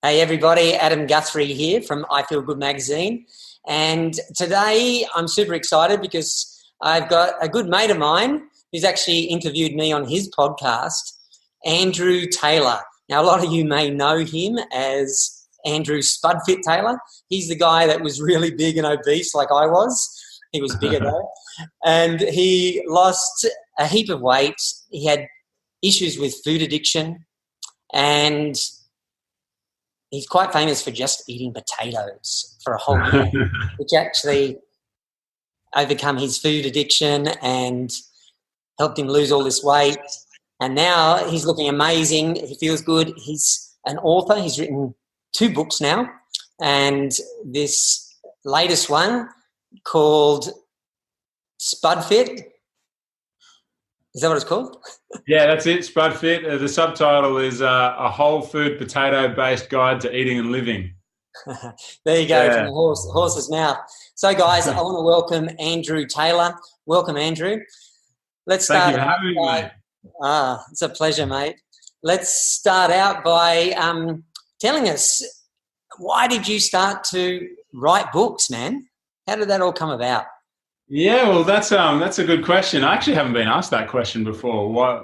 Hey everybody, Adam Guthrie here from I Feel Good magazine. And today I'm super excited because I've got a good mate of mine who's actually interviewed me on his podcast, Andrew Taylor. Now, a lot of you may know him as Andrew Spudfit Taylor. He's the guy that was really big and obese like I was. He was bigger though. And he lost a heap of weight. He had issues with food addiction, and he's quite famous for just eating potatoes for a whole year, which actually overcome his food addiction and helped him lose all this weight. And now he's looking amazing. He feels good. He's an author. He's written 2 books now. And this latest one called Spudfit. Is that what it's called? Yeah, that's it, Spudfit. The subtitle is A Whole Food Potato-Based Guide to Eating and Living. There you go, from the horse's mouth. So, guys, I want to welcome Andrew Taylor. Welcome, Andrew. Let's start. Thank you for having me, mate. It's a pleasure, mate. Let's start out by telling us, why did you start to write books, man? How did that all come about? Yeah, well, that's a good question. I actually haven't been asked that question before. Why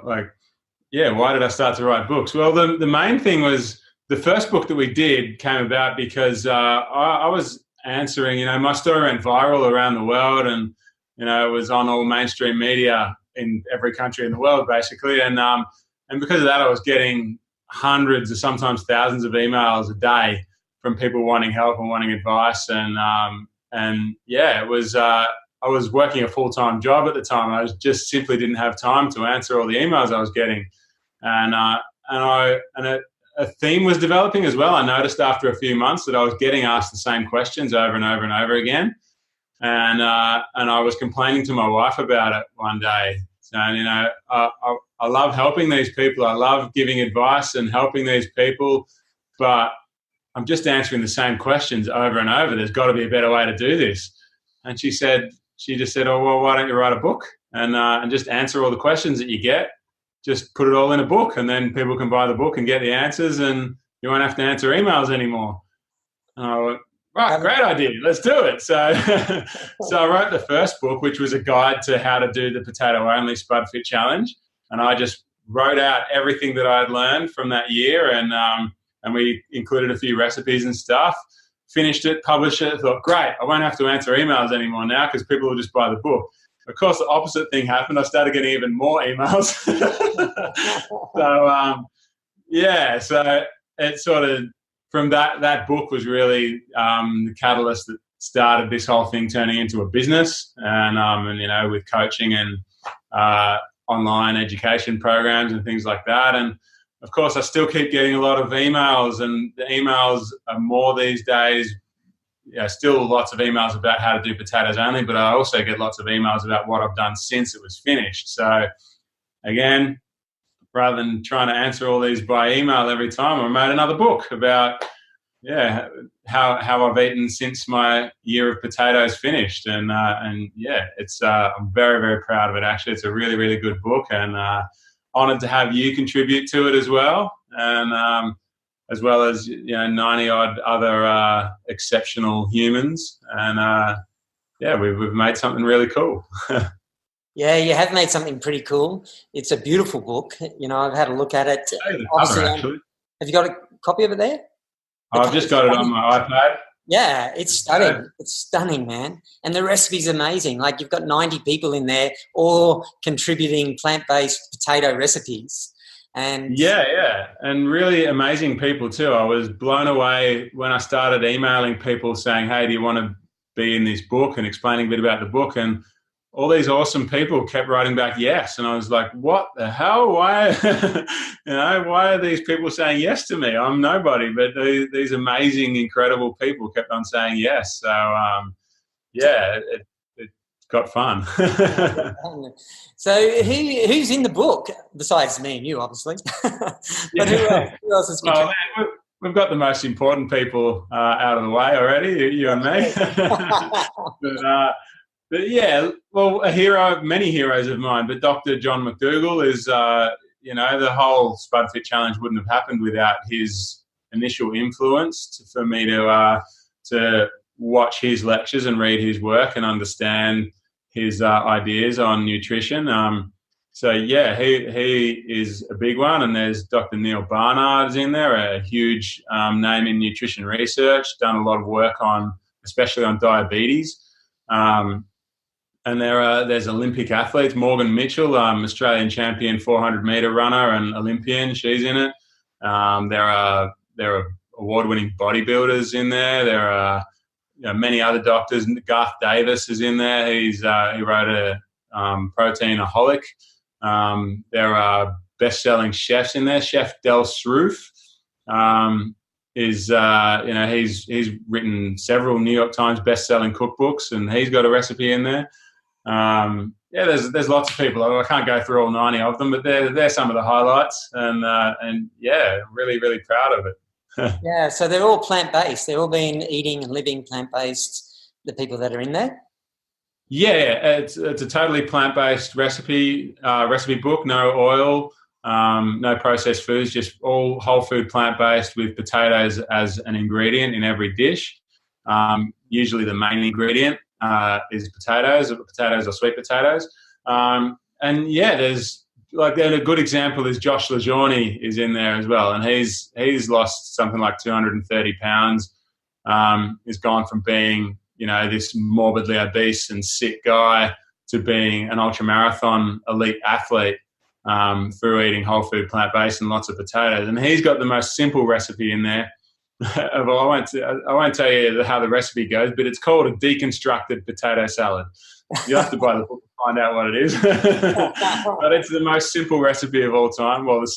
did I start to write books? Well, the main thing was the first book that we did came about because I was answering. My story went viral around the world, and it was on all mainstream media in every country in the world, basically. And because of that, I was getting hundreds or sometimes thousands of emails a day from people wanting help and wanting advice. It was. I was working a full-time job at the time. I just simply didn't have time to answer all the emails I was getting, and a theme was developing as well. I noticed after a few months that I was getting asked the same questions over and over and over again, and I was complaining to my wife about it one day, saying, I love helping these people. I love giving advice and helping these people, but I'm just answering the same questions over and over. There's got to be a better way to do this. And she just said, oh, well, why don't you write a book and just answer all the questions that you get? Just put it all in a book, and then people can buy the book and get the answers, and you won't have to answer emails anymore. And I went, right, great idea. Let's do it. So I wrote the first book, which was a guide to how to do the potato-only Spudfit challenge. And I just wrote out everything that I had learned from that year, and we included a few recipes and stuff. Finished it, published it, thought, great, I won't have to answer emails anymore now because people will just buy the book. Of course, the opposite thing happened. I started getting even more emails. So it sort of, from that book was really the catalyst that started this whole thing turning into a business, and with coaching and online education programs and things like that. And of course, I still keep getting a lot of emails, and the emails are more these days. Still lots of emails about how to do potatoes only, but I also get lots of emails about what I've done since it was finished. So, again, rather than trying to answer all these by email every time, I made another book about how I've eaten since my year of potatoes finished, and it's I'm very, very proud of it. Actually, it's a really, really good book, and honoured to have you contribute to it as well, and as well as 90 odd other exceptional humans, and we've made something really cool. Yeah, you have made something pretty cool. It's a beautiful book. I've had a look at it. Actually, have you got a copy of it there? I've just got it on my iPad. Yeah, it's stunning. It's stunning, man. And the recipe's amazing. Like, you've got 90 people in there all contributing plant-based potato recipes. And and really amazing people too. I was blown away when I started emailing people saying, hey, do you want to be in this book, and explaining a bit about the book, and all these awesome people kept writing back yes, and I was like, what the hell? Why why are these people saying yes to me? I'm nobody, but these amazing, incredible people kept on saying yes. So it got fun. So who's in the book besides me and you, obviously? But who else is contributing? We've got the most important people out of the way already, you and me. But yeah, well, many heroes of mine, but Dr. John McDougall is the whole Spudfit challenge wouldn't have happened without his initial influence for me to watch his lectures and read his work and understand his ideas on nutrition. He is a big one. And there's Dr. Neil Barnard's in there, a huge name in nutrition research, done a lot of work especially on diabetes. And there's Olympic athletes. Morgan Mitchell, Australian champion 400-meter runner and Olympian, she's in it. There are award-winning bodybuilders in there. There are many other doctors. Garth Davis is in there. He wrote a Proteinaholic. There are best-selling chefs in there. Chef Del Sroof he's written several New York Times best-selling cookbooks, and he's got a recipe in there. There's lots of people. I can't go through all 90 of them, but they're some of the highlights, and really, really proud of it. Yeah, so they're all plant-based. They've all been eating and living plant-based, the people that are in there? Yeah, it's a totally plant-based recipe book, no oil, no processed foods, just all whole food plant-based with potatoes as an ingredient in every dish. Usually the main ingredient is potatoes or sweet potatoes. There's a good example is Josh LaJourney is in there as well, and he's lost something like 230 pounds. He's gone from being this morbidly obese and sick guy to being an ultramarathon elite athlete through eating whole food plant-based and lots of potatoes. And he's got the most simple recipe in there. I won't tell you how the recipe goes, but it's called a deconstructed potato salad. You have to buy the book to find out what it is. But it's the most simple recipe of all time. Well, the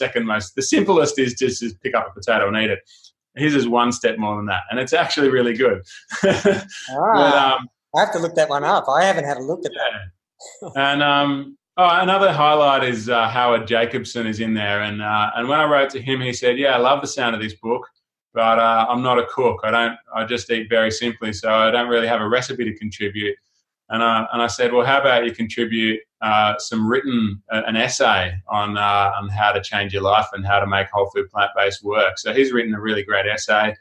simplest is just pick up a potato and eat it. His is one step more than that, and it's actually really good. I have to look that one up. I haven't had a look at that. And another highlight is Howard Jacobson is in there, and when I wrote to him, he said, "Yeah, I love the sound of this book, but I'm not a cook. I just eat very simply, so I don't really have a recipe to contribute." And I said, "Well, how about you contribute an essay on how to change your life and how to make whole food plant-based work." So he's written a really great essay,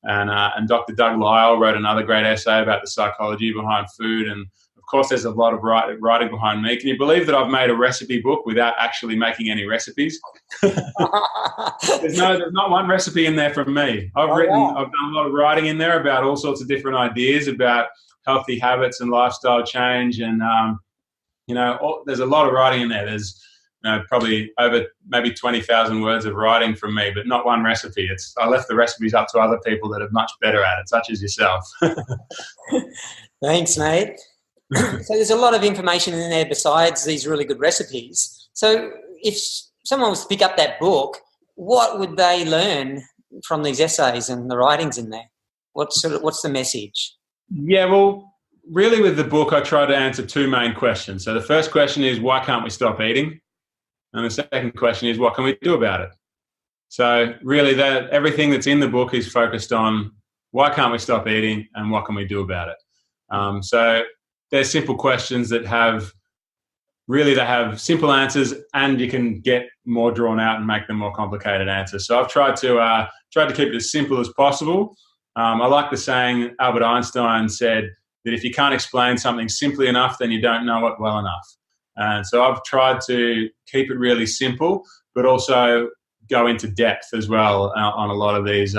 and Dr. Doug Lisle wrote another great essay about the psychology behind food. And of course, there's a lot of writing behind me. Can you believe that I've made a recipe book without actually making any recipes? There's not one recipe in there from me. I've done a lot of writing in there about all sorts of different ideas about healthy habits and lifestyle change, and there's a lot of writing in there. There's probably over maybe 20,000 words of writing from me, but not one recipe. I left the recipes up to other people that are much better at it, such as yourself. Thanks, mate. So there's a lot of information in there besides these really good recipes. So if someone was to pick up that book, what would they learn from these essays and the writings in there? What's the message? Yeah, well, really with the book, I try to answer two main questions. So the first question is, why can't we stop eating? And the second question is, what can we do about it? So really everything that's in the book is focused on why can't we stop eating and what can we do about it? So they're simple questions that have simple answers, and you can get more drawn out and make them more complicated answers. So I've tried to keep it as simple as possible. I like the saying Albert Einstein said that if you can't explain something simply enough, then you don't know it well enough. And so I've tried to keep it really simple, but also go into depth as well on a lot of these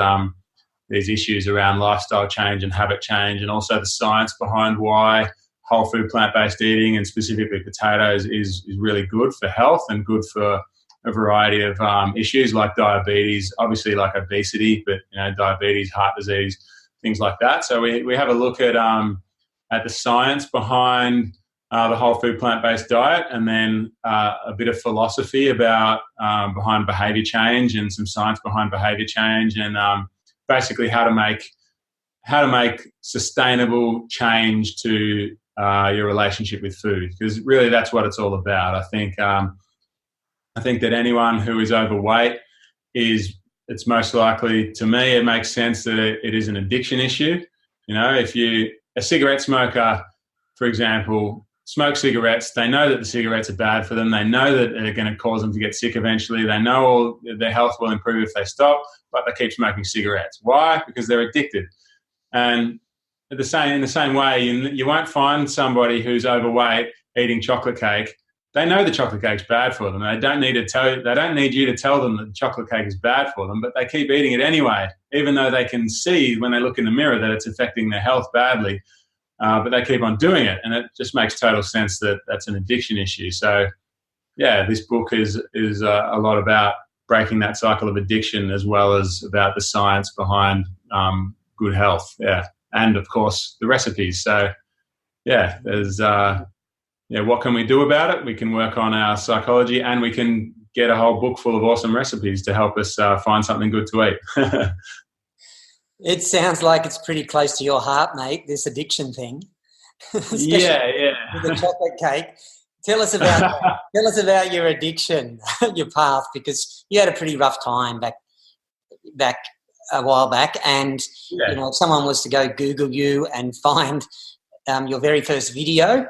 issues around lifestyle change and habit change, and also the science behind why whole food plant-based eating, and specifically potatoes, is really good for health and good for a variety of issues like diabetes, obviously like obesity, but diabetes, heart disease, things like that. So we have a look at the science behind the whole food plant-based diet, and then a bit of philosophy about behind behaviour change, and some science behind behaviour change, and basically how to make sustainable change to your relationship with food, because really that's what it's all about. I think that anyone who is overweight it's most likely, to me, it makes sense that it is an addiction issue. If a cigarette smoker, for example, smoke cigarettes. They know that the cigarettes are bad for them. They know that they're going to cause them to get sick eventually. They know their health will improve if they stop, but they keep smoking cigarettes. Why? Because they're addicted. And in the same way, you won't find somebody who's overweight eating chocolate cake. They know the chocolate cake's bad for them. They don't need you to tell them that the chocolate cake is bad for them, but they keep eating it anyway, even though they can see when they look in the mirror that it's affecting their health badly. But they keep on doing it, and it just makes total sense that that's an addiction issue. So, yeah, this book is a lot about breaking that cycle of addiction, as well as about the science behind good health. Yeah, and of course the recipes. So, yeah, there's what can we do about it? We can work on our psychology, and we can get a whole book full of awesome recipes to help us find something good to eat. It sounds like it's pretty close to your heart, mate, this addiction thing. Yeah. With the chocolate cake. Tell us about your addiction, your path, because you had a pretty rough time back a while back, and if someone was to go Google you and find your very first video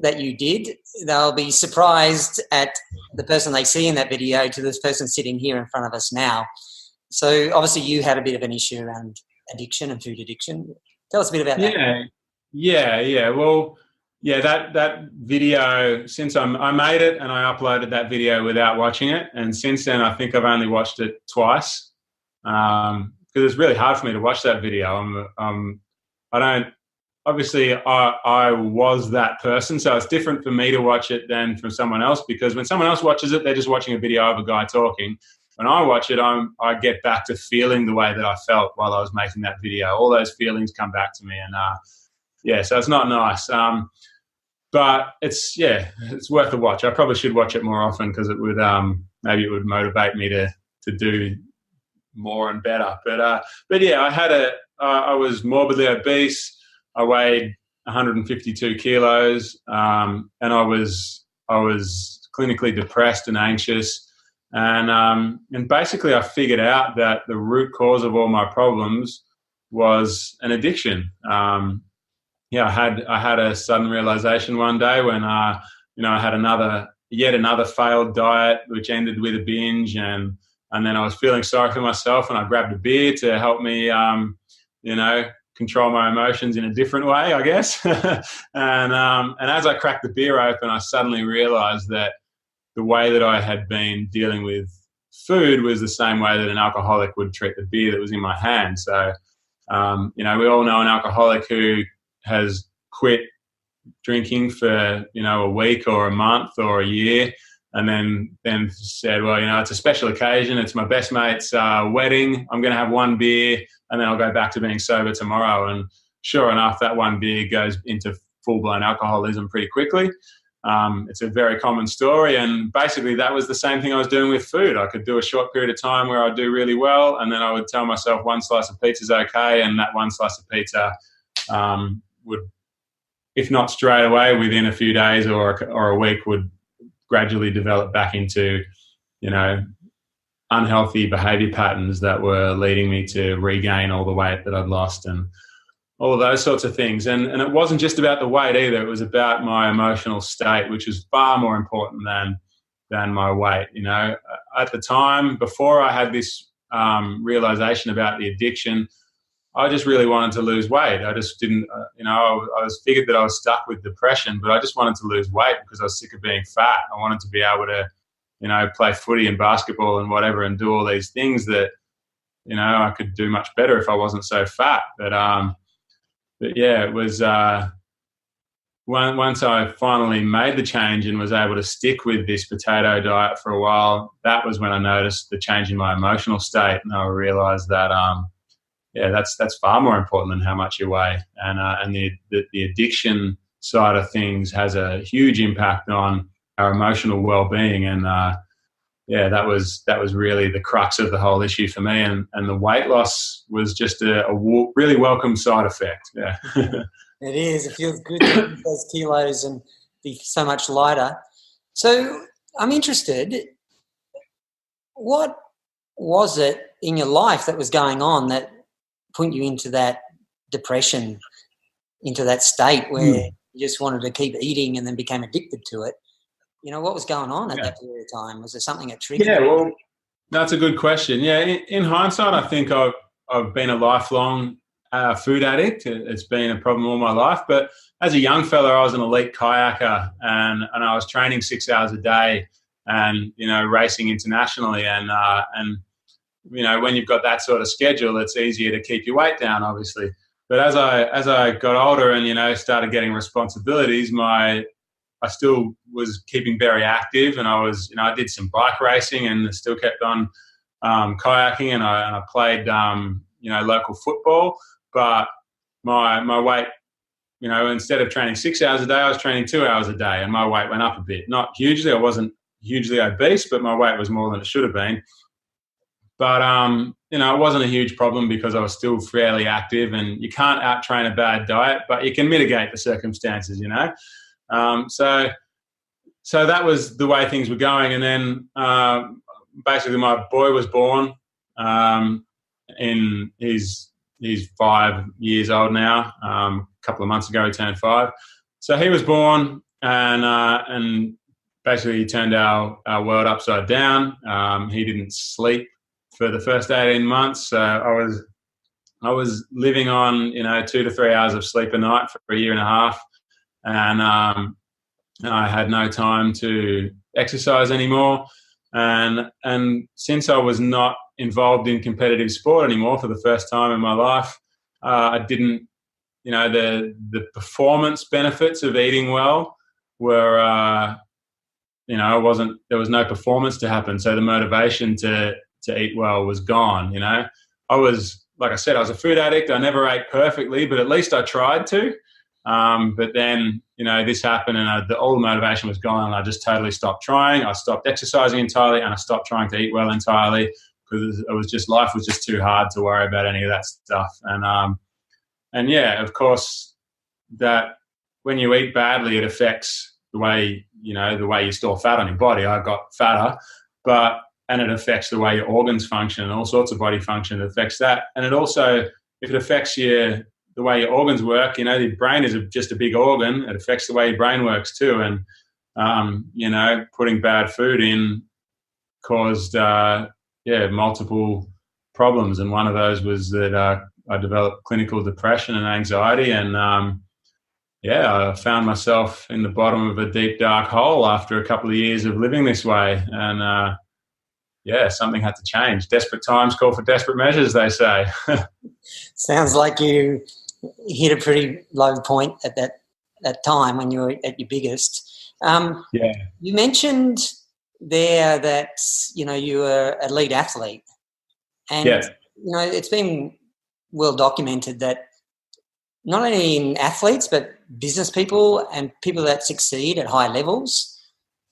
that you did, they'll be surprised at the person they see in that video to this person sitting here in front of us now. So obviously you had a bit of an issue around addiction and food addiction. Tell us a bit about that. Yeah. Well, that video, since I made it and I uploaded that video without watching it, and since then I think I've only watched it twice because it's really hard for me to watch that video. Obviously I was that person, so it's different for me to watch it than for someone else, because when someone else watches it, they're just watching a video of a guy talking. When I watch it, I get back to feeling the way that I felt while I was making that video. All those feelings come back to me, and so it's not nice. But it's worth a watch. I probably should watch it more often, because it would maybe it would motivate me to do more and better. But yeah, I was morbidly obese. I weighed 152 kilos, and I was clinically depressed and anxious. And basically I figured out that the root cause of all my problems was an addiction. I had a sudden realization one day when I had yet another failed diet, which ended with a binge, and then I was feeling sorry for myself, and I grabbed a beer to help me control my emotions in a different way, I guess. and as I cracked the beer open, I suddenly realized that the way that I had been dealing with food was the same way that an alcoholic would treat the beer that was in my hand. So, we all know an alcoholic who has quit drinking for, a week or a month or a year, and then said, well, it's a special occasion. It's my best mate's wedding. I'm going to have one beer, and then I'll go back to being sober tomorrow. And sure enough, that one beer goes into full-blown alcoholism pretty quickly. It's a very common story, and basically that was the same thing I was doing with food. I could do a short period of time where I'd do really well, and then I would tell myself one slice of pizza is okay, and that one slice of pizza would, if not straight away, within a few days or a week, would gradually develop back into, unhealthy behavior patterns that were leading me to regain all the weight that I'd lost and all of those sorts of things. And it wasn't just about the weight either. It was about my emotional state, which was far more important than my weight. At the time, before I had this realization about the addiction, I just really wanted to lose weight. I just didn't, I was figured that I was stuck with depression, but I just wanted to lose weight because I was sick of being fat. I wanted to be able to, play footy and basketball and whatever and do all these things that, I could do much better if I wasn't so fat. But yeah, it was once I finally made the change and was able to stick with this potato diet for a while, that was when I noticed the change in my emotional state, and I realized that that's far more important than how much you weigh, and the addiction side of things has a huge impact on our emotional well-being, and that was really the crux of the whole issue for me, and the weight loss was just a really welcome side effect. Yeah. It is. It feels good to lose those kilos and be so much lighter. So I'm interested, what was it in your life that was going on that put you into that depression, into that state where you just wanted to keep eating and then became addicted to it. What was going on at that period of time? Was there something that triggered? Yeah, well, that's a good question. Yeah, in hindsight, I think I've been a lifelong food addict. It's been a problem all my life. But as a young fella, I was an elite kayaker, and I was training 6 hours a day, and racing internationally. And when you've got that sort of schedule, it's easier to keep your weight down, obviously. But as I got older and started getting responsibilities, I still was keeping very active, and I did some bike racing and still kept on kayaking, and I played local football. But my weight, instead of training 6 hours a day, I was training 2 hours a day, and my weight went up a bit. Not hugely. I wasn't hugely obese, but my weight was more than it should have been. But it wasn't a huge problem because I was still fairly active, and you can't out-train a bad diet, but you can mitigate the circumstances, So that was the way things were going. And then basically my boy was born. He's 5 years old now. A couple of months ago he turned 5. So he was born, and basically he turned our world upside down. He didn't sleep for the first 18 months. So I was living on 2 to 3 hours of sleep a night for a year and a half, and I had no time to exercise anymore. And since I was not involved in competitive sport anymore for the first time in my life, I didn't, the performance benefits of eating well were, there was no performance to happen. So the motivation to eat well was gone. I was, like I said, I was a food addict. I never ate perfectly, but at least I tried to. But then, this happened, and all the motivation was gone, and I just totally stopped trying. I stopped exercising entirely, and I stopped trying to eat well entirely because life was just too hard to worry about any of that stuff. And yeah, of course, that when you eat badly, it affects the way you store fat on your body. I got fatter, and it affects the way your organs function and all sorts of body function. It affects that, and it also, if it affects the way your organs work, the brain is just a big organ. It affects the way your brain works too. And, putting bad food in caused, multiple problems. And one of those was that I developed clinical depression and anxiety. And, I found myself in the bottom of a deep, dark hole after a couple of years of living this way. And, something had to change. Desperate times call for desperate measures, they say. Sounds like you hit a pretty low point at that time when you were at your biggest. You mentioned there that you were an elite athlete, and it's been well documented that not only in athletes but business people and people that succeed at high levels,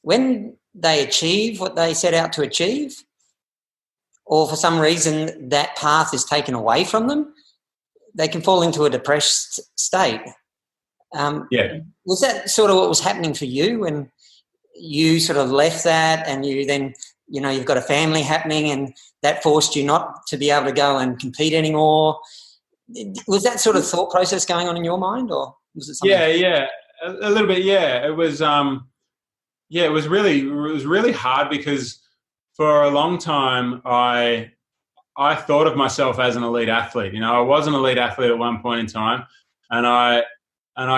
when they achieve what they set out to achieve, or for some reason that path is taken away from them, they can fall into a depressed state. Was that sort of what was happening for you when you sort of left that, and you then, you've got a family happening, and that forced you not to be able to go and compete anymore? Was that sort of thought process going on in your mind, or was it something? Yeah, a little bit. Yeah, it was. It was really hard because for a long time I thought of myself as an elite athlete. I was an elite athlete at one point in time, and I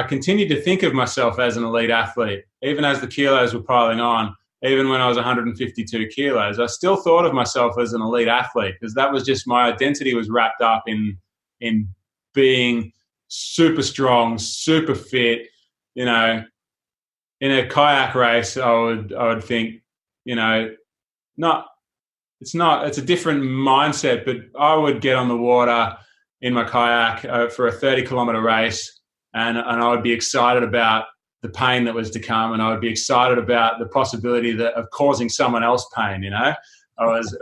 continued to think of myself as an elite athlete, even as the kilos were piling on. Even when I was 152 kilos, I still thought of myself as an elite athlete because that was just my identity was wrapped up in being super strong, super fit. In a kayak race, I would think, it's a different mindset, but I would get on the water in my kayak for a 30-kilometer race, and I would be excited about the pain that was to come, and I would be excited about the possibility of causing someone else pain. I was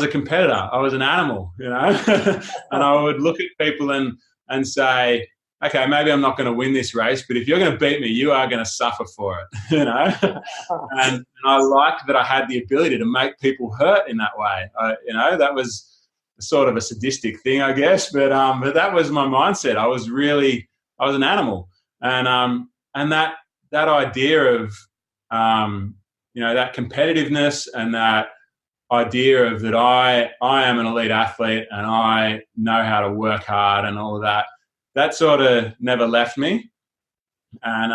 a competitor. I was an animal, and I would look at people and say, okay, maybe I'm not going to win this race, but if you're going to beat me, you are going to suffer for it, And I liked that I had the ability to make people hurt in that way. That was sort of a sadistic thing, I guess, but that was my mindset. I was an animal, and that idea of that competitiveness and that idea of that I am an elite athlete and I know how to work hard and all of that sort of never left me. And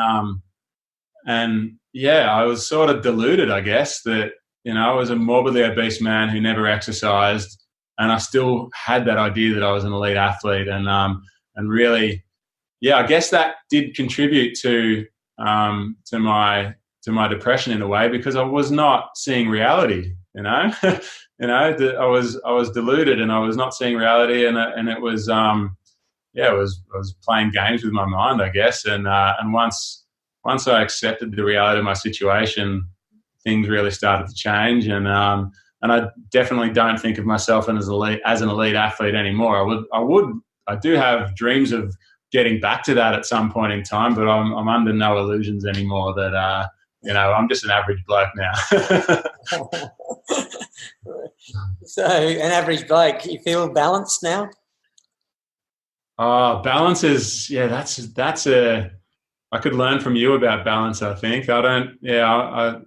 I was sort of deluded, I guess, that, I was a morbidly obese man who never exercised, and I still had that idea that I was an elite athlete. And really, I guess that did contribute to my depression in a way, because I was not seeing reality. I was deluded and I was not seeing reality, and it was I was playing games with my mind, I guess. And once I accepted the reality of my situation, things really started to change. And I definitely don't think of myself as an elite athlete anymore. I do have dreams of getting back to that at some point in time, but I'm under no illusions anymore that I'm just an average bloke now. So, an average bloke, you feel balanced now? Oh, balance is, I could learn from you about balance, I think. I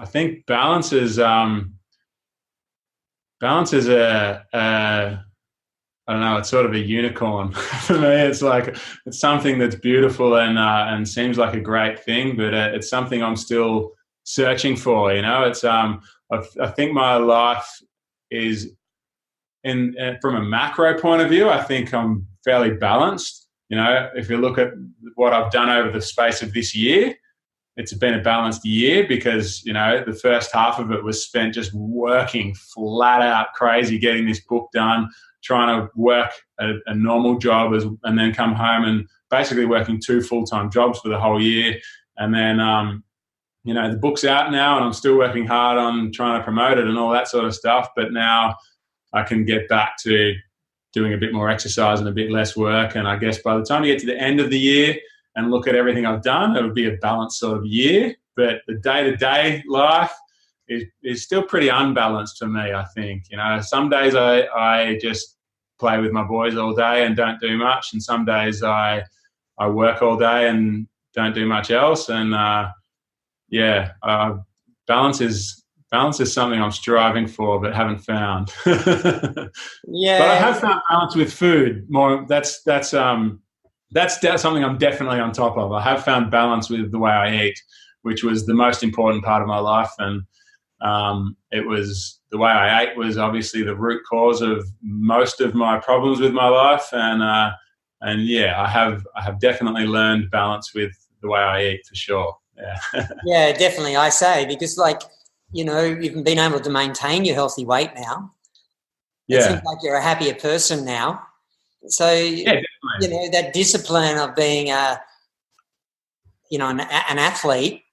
think balance is I don't know, it's sort of a unicorn for me. It's something that's beautiful and seems like a great thing, but it's something I'm still searching for. It's I think my life is from a macro point of view, I think I'm fairly balanced. If you look at what I've done over the space of this year, it's been a balanced year because, the first half of it was spent just working flat out crazy, getting this book done, trying to work a normal job and then come home and basically working 2 full-time jobs for the whole year. And then, the book's out now and I'm still working hard on trying to promote it and all that sort of stuff. But now I can get back to doing a bit more exercise and a bit less work. And I guess by the time you get to the end of the year and look at everything I've done, it'll be a balanced sort of year. But the day-to-day life is still pretty unbalanced for me, I think. Some days I just play with my boys all day and don't do much. And some days I work all day and don't do much else. And balance is something I'm striving for but haven't found. Yeah. But I have found balance with food more. That's something I'm definitely on top of. I have found balance with the way I eat, which was the most important part of my life. And it was the way I ate was obviously the root cause of most of my problems with my life. And I have definitely learned balance with the way I eat for sure. Yeah. Yeah, definitely. I say, because you've been able to maintain your healthy weight now. Yeah. It seems like you're a happier person now. So, that discipline of being an athlete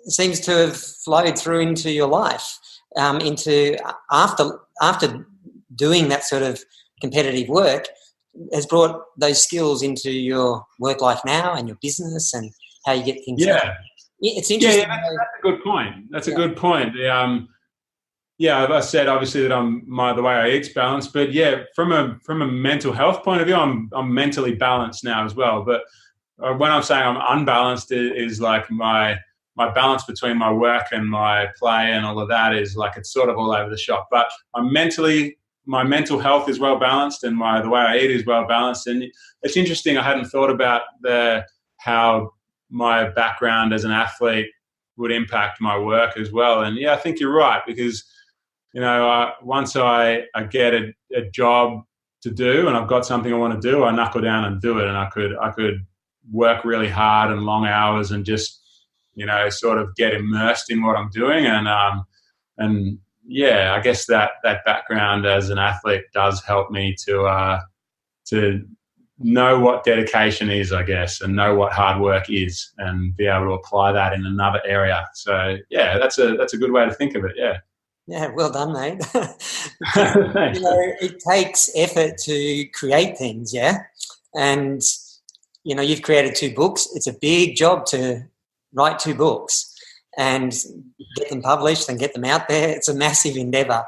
seems to have flowed through into your life, into after doing that sort of competitive work, has brought those skills into your work life now and your business and how you get things done. It's interesting. Yeah, that's a good point. That's a good point. I said obviously that the way I eat's balanced, but from a mental health point of view, I'm mentally balanced now as well. But when I'm saying I'm unbalanced, is like my balance between my work and my play and all of that is like it's sort of all over the shop. But my mental health is well balanced, and the way I eat is well balanced. And it's interesting. I hadn't thought about how my background as an athlete would impact my work as well. And I think you're right, because once I get a job to do and I've got something I want to do, I knuckle down and do it. And I could work really hard and long hours and just sort of get immersed in what I'm doing. And I guess that background as an athlete does help me to know what dedication is, I guess, and know what hard work is, and be able to apply that in another area. So that's a good way to think of it. Yeah, well done, mate. It takes effort to create things, and you've created 2 books. It's a big job to write 2 books and get them published and get them out there. It's a massive endeavour,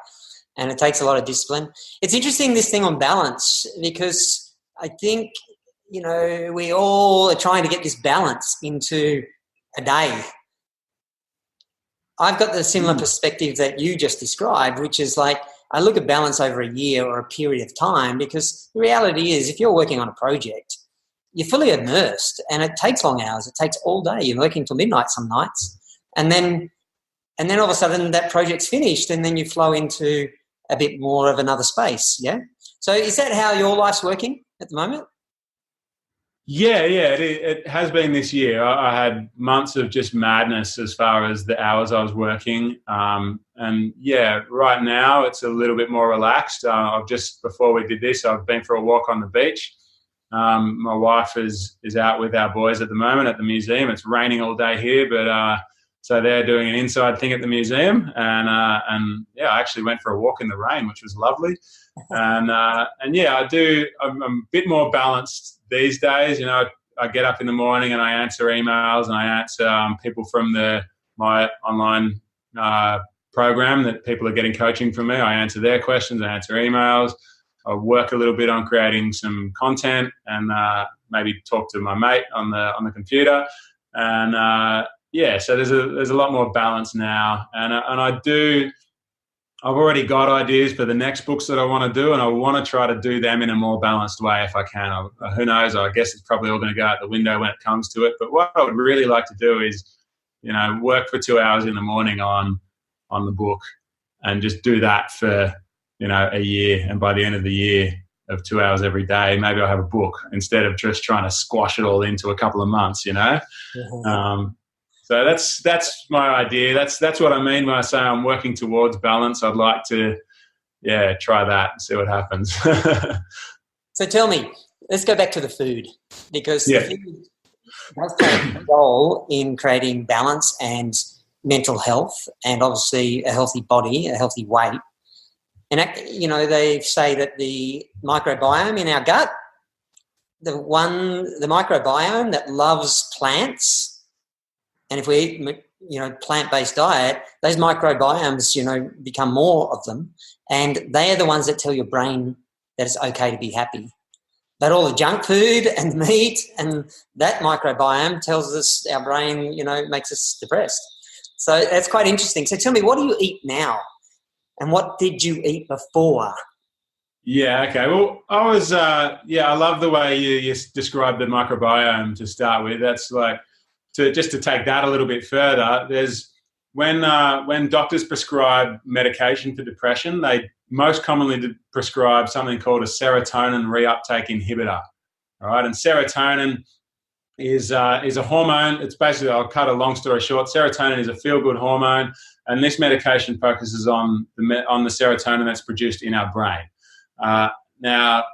and it takes a lot of discipline. It's interesting, this thing on balance, because I think, we all are trying to get this balance into a day. I've got the similar perspective that you just described, which is like I look at balance over a year or a period of time, because the reality is if you're working on a project, you're fully immersed and it takes long hours. It takes all day. You're working till midnight some nights. And then all of a sudden that project's finished and then you flow into a bit more of another space, yeah? So is that how your life's working at the moment? Yeah, it has been this year. I had months of just madness as far as the hours I was working. And yeah, right now it's a little bit more relaxed. Before we did this, I've been for a walk on the beach. My wife is out with our boys at the moment at the museum. It's raining all day here, but so they're doing an inside thing at the museum. And yeah, I actually went for a walk in the rain, which was lovely. And yeah, I'm a bit more balanced these days. I get up in the morning and I answer emails and I answer people from my online program that people are getting coaching from me. I answer their questions, I answer emails. I work a little bit on creating some content and maybe talk to my mate on the computer. And yeah, so there's a lot more balance now. And I've already got ideas for the next books that I want to do, and I want to try to do them in a more balanced way if I can. Who knows? I guess it's probably all going to go out the window when it comes to it. But what I would really like to do is, work for 2 hours in the morning on the book and just do that for, a year. And by the end of the year of 2 hours every day, maybe I'll have a book instead of just trying to squash it all into a couple of months, Mm-hmm. So that's my idea. That's what I mean when I say I'm working towards balance. I'd like to, try that and see what happens. So tell me, let's go back to the food, because the food does play a role in creating balance and mental health, and obviously a healthy body, a healthy weight. And they say that the microbiome in our gut, the microbiome that loves plants. And if we eat, plant-based diet, those microbiomes, become more of them. And they are the ones that tell your brain that it's okay to be happy. But all the junk food and meat and that microbiome tells us our brain, makes us depressed. So that's quite interesting. So tell me, what do you eat now? And what did you eat before? Yeah, okay. Well, I love the way you described the microbiome to start with. That's like, to take that a little bit further, there's when doctors prescribe medication for depression, they most commonly prescribe something called a serotonin reuptake inhibitor. All right, and serotonin is a hormone. It's basically, I'll cut a long story short, serotonin is a feel-good hormone, and this medication focuses on the serotonin that's produced in our brain. Now,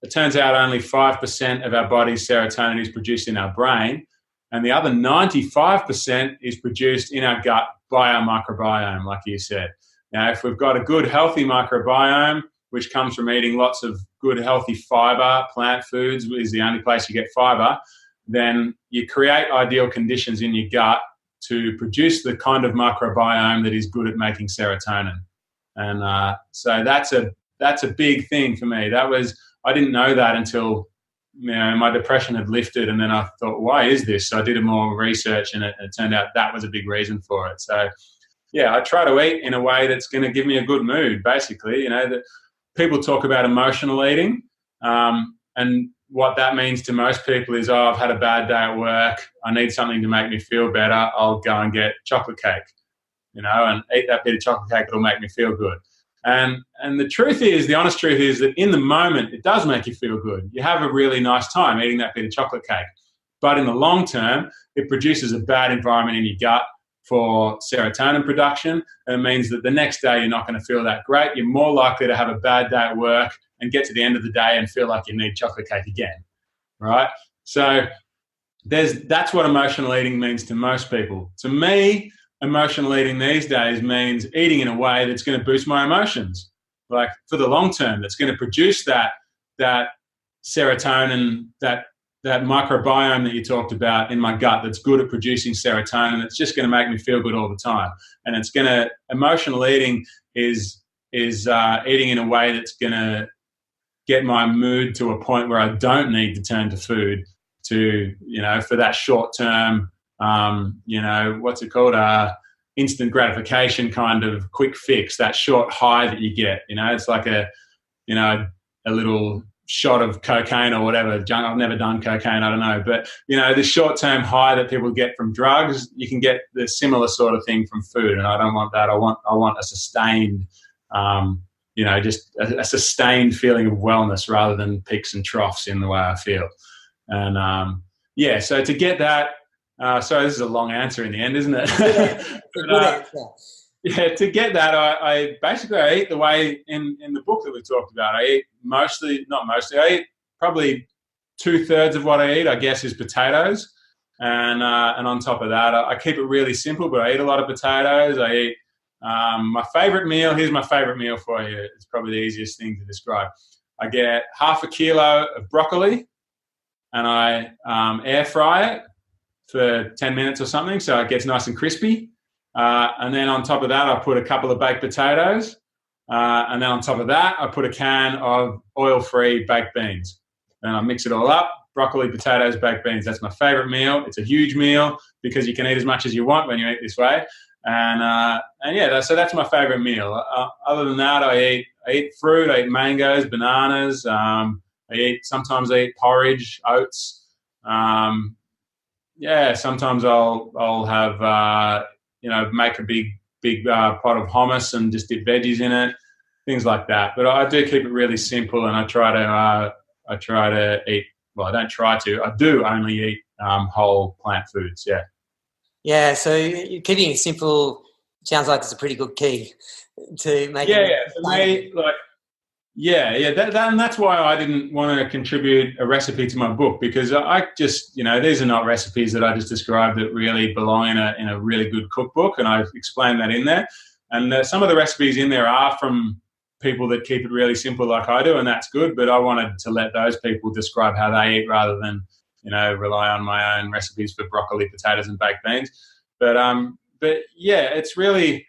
it turns out only 5% of our body's serotonin is produced in our brain, and the other 95% is produced in our gut by our microbiome, like you said. Now, if we've got a good, healthy microbiome, which comes from eating lots of good, healthy fiber, plant foods is the only place you get fiber, then you create ideal conditions in your gut to produce the kind of microbiome that is good at making serotonin. And so that's a big thing for me. I didn't know that until my depression had lifted, and then I thought, why is this? So I did more research, and it turned out that was a big reason for it. So, I try to eat in a way that's going to give me a good mood, basically. That people talk about emotional eating, and what that means to most people is, I've had a bad day at work, I need something to make me feel better, I'll go and get chocolate cake, and eat that bit of chocolate cake, it'll make me feel good. And the honest truth is that in the moment, it does make you feel good. You have a really nice time eating that bit of chocolate cake. But in the long term, it produces a bad environment in your gut for serotonin production. And it means that the next day, you're not going to feel that great. You're more likely to have a bad day at work and get to the end of the day and feel like you need chocolate cake again, right? So that's what emotional eating means to most people. To me, emotional eating these days means eating in a way that's going to boost my emotions, like for the long term, that's going to produce that serotonin, that microbiome that you talked about in my gut that's good at producing serotonin. It's just going to make me feel good all the time. And emotional eating is eating in a way that's going to get my mood to a point where I don't need to turn to food to, for that short term, what's it called? Instant gratification kind of quick fix, that short high that you get. It's like a little shot of cocaine or whatever. I've never done cocaine, I don't know. But, the short-term high that people get from drugs, you can get the similar sort of thing from food. And I don't want that. I want a sustained, just a sustained feeling of wellness rather than peaks and troughs in the way I feel. And, so to get that, sorry, this is a long answer in the end, isn't it? Yeah, yeah, to get that, I basically eat the way in the book that we talked about. I eat I eat probably 2/3 of what I eat, I guess, is potatoes. And on top of that, I keep it really simple, but I eat a lot of potatoes. I eat my favourite meal. Here's my favourite meal for you. It's probably the easiest thing to describe. I get 1/2 kilo of broccoli and I air fry it for 10 minutes or something so it gets nice and crispy. And then on top of that, I put a couple of baked potatoes. And then on top of that, I put a can of oil-free baked beans. And I mix it all up, broccoli, potatoes, baked beans. That's my favourite meal. It's a huge meal because you can eat as much as you want when you eat this way. So that's my favourite meal. Other than that, I eat fruit, I eat mangoes, bananas. Sometimes I eat porridge, oats. Sometimes I'll have... make a big pot of hummus and just dip veggies in it, things like that. But I do keep it really simple, and I try to eat. Well, I don't try to. I do only eat whole plant foods. Yeah. Yeah. So keeping it simple sounds like it's a pretty good key to make. Yeah. For me, and that's why I didn't want to contribute a recipe to my book, because I just, these are not recipes that I just described that really belong in a really good cookbook, and I've explained that in there. And some of the recipes in there are from people that keep it really simple like I do, and that's good, but I wanted to let those people describe how they eat rather than, rely on my own recipes for broccoli, potatoes and baked beans. But it's really...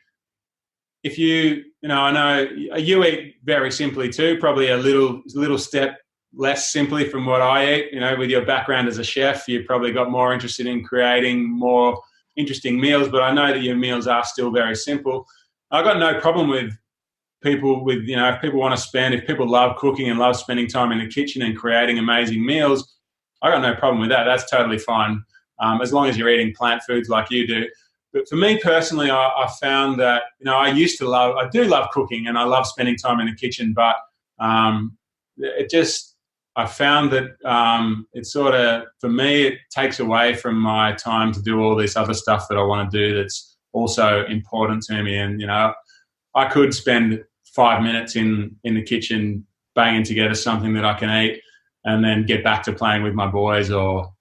If I know you eat very simply too, probably a little step less simply from what I eat. With your background as a chef, you probably got more interested in creating more interesting meals, but I know that your meals are still very simple. I've got no problem with people if people love cooking and love spending time in the kitchen and creating amazing meals, I got no problem with that. That's totally fine, as long as you're eating plant foods like you do. But for me personally, I found that, I do love cooking and I love spending time in the kitchen, but I found that it sort of, for me, it takes away from my time to do all this other stuff that I want to do that's also important to me. And, I could spend 5 minutes in the kitchen banging together something that I can eat and then get back to playing with my boys or,